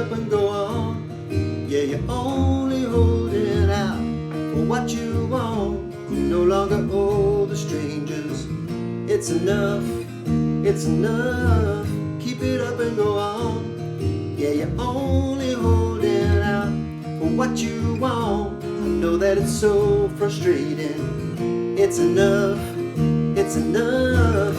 And go on, yeah, you're only holding out for what you want. You no longer owe the strangers. It's enough, it's enough. Keep it up and go on, yeah, you're only holding out for what you want. I know that it's so frustrating. It's enough, it's enough.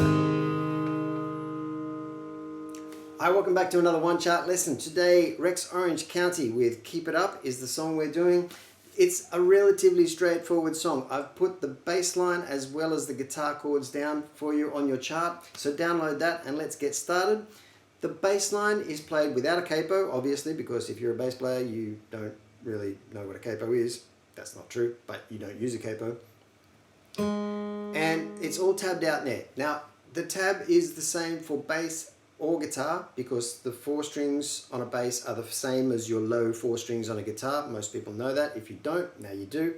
Hi, welcome back to another One Chart lesson. Today, Rex Orange County with Keep It Up is the song we're doing. It's a relatively straightforward song. I've put the bass line as well as the guitar chords down for you on your chart. So download that and let's get started. The bass line is played without a capo, obviously, because if you're a bass player, you don't really know what a capo is. That's not true, but you don't use a capo. And it's all tabbed out there. Now, the tab is the same for bass or guitar because the 4 strings on a bass are the same as your low 4 strings on a guitar. Most people know that. If you don't, now you do.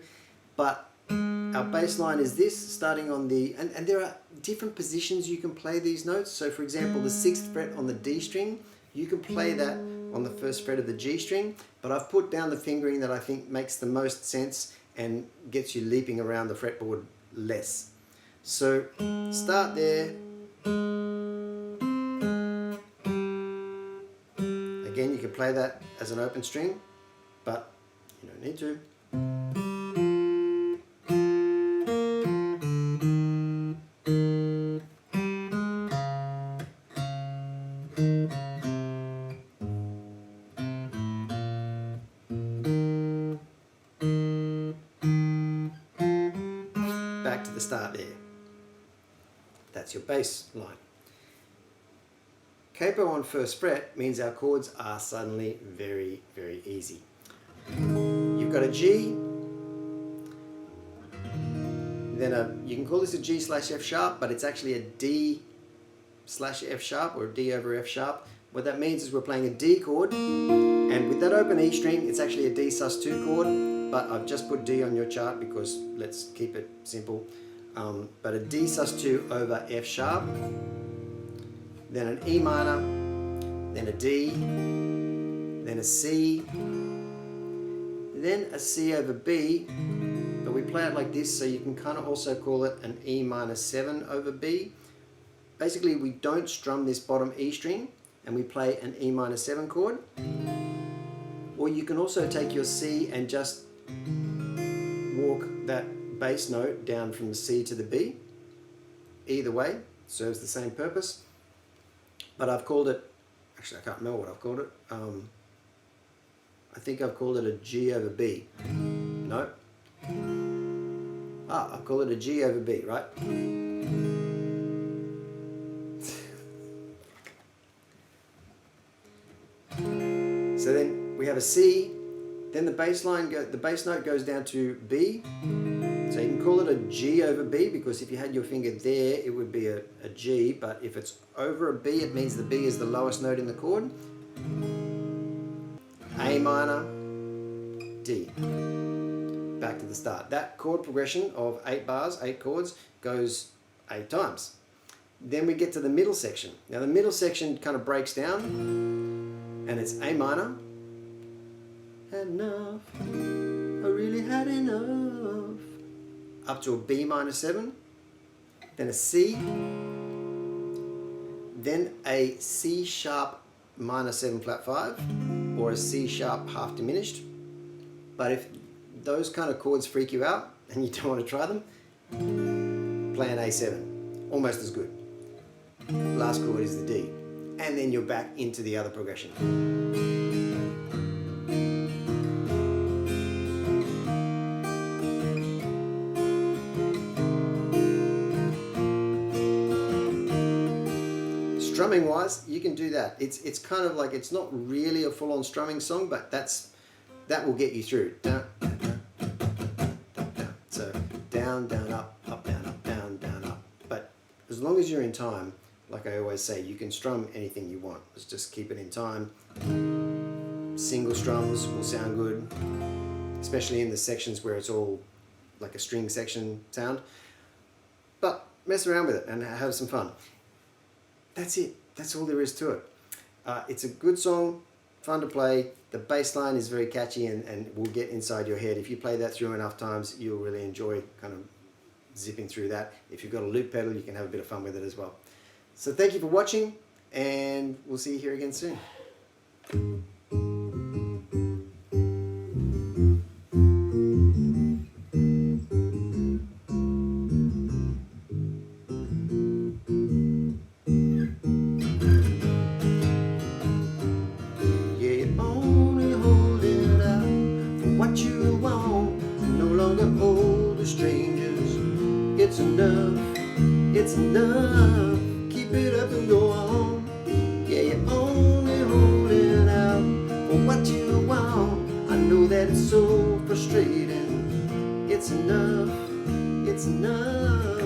But our bass line is this, starting on the, and there are different positions you can play these notes. So for example, the 6th fret on the D string, you can play that on the 1st fret of the G string, but I've put down the fingering that I think makes the most sense and gets you leaping around the fretboard less. So start there. Again, you can play that as an open string, but you don't need to. Back to the start there. That's your bass line. Capo on 1st fret means our chords are suddenly very, very easy. You've got a G, then you can call this a G slash F sharp, but it's actually a D slash F sharp or a D over F sharp. What that means is we're playing a D chord, and with that open E string, it's actually a D sus2 chord, but I've just put D on your chart because let's keep it simple. But a D sus2 over F sharp, then an E minor, then a D, then a C, then a C over B, but we play it like this, so you can kind of also call it an E minor 7 over B. Basically, we don't strum this bottom E string, and we play an E minor 7 chord. Or you can also take your C and just walk that bass note down from the C to the B. Either way, serves the same purpose. But I've called it, actually I can't remember what I've called it. I think I've called it a G over B. No. I've called it a G over B, right? So then we have a C, then the bass note goes down to B. So you can call it a G over B because if you had your finger there, it would be a G, but if it's over a B, it means the B is the lowest note in the chord. A minor, D. Back to the start. That chord progression of 8 bars, 8 chords, goes 8 times. Then we get to the middle section. Now the middle section kind of breaks down, and it's A minor. Had enough, I really had enough. Up to a B minor 7, then a C, then a C sharp minor 7 flat 5, or a C sharp half diminished. But if those kind of chords freak you out and you don't want to try them, play an A7, almost as good. Last chord is the D, and then you're back into the other progression. Strumming wise, you can do that. It's kind of like, it's not really a full-on strumming song, but that will get you through. down, down, up, down, down, up. But as long as you're in time, like I always say, you can strum anything you want. Let's just keep it in time. Single strums will sound good, especially in the sections where it's all like a string section sound. But mess around with it and have some fun. That's it. That's all there is to it. It's a good song, fun to play. The bass line is very catchy and will get inside your head. If you play that through enough times, you'll really enjoy kind of zipping through that. If you've got a loop pedal, you can have a bit of fun with it as well. So thank you for watching, and we'll see you here again soon. It's enough, it's enough. Keep it up and go on. Yeah, you're only holding out for what you want. I know that it's so frustrating. It's enough, it's enough.